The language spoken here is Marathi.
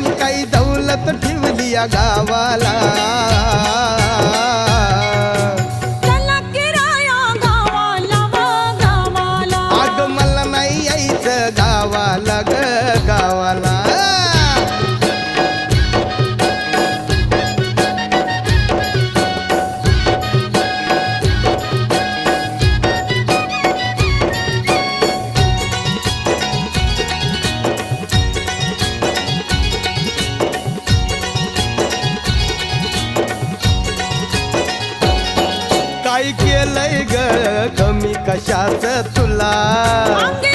मी काही दौलत ठेवली या गावाला. चला किराया गावाला व गावाला. अग मला नाही यायचं गावाला ग गावाला. काय केलंय ग कमी कशाच तुला. अंगी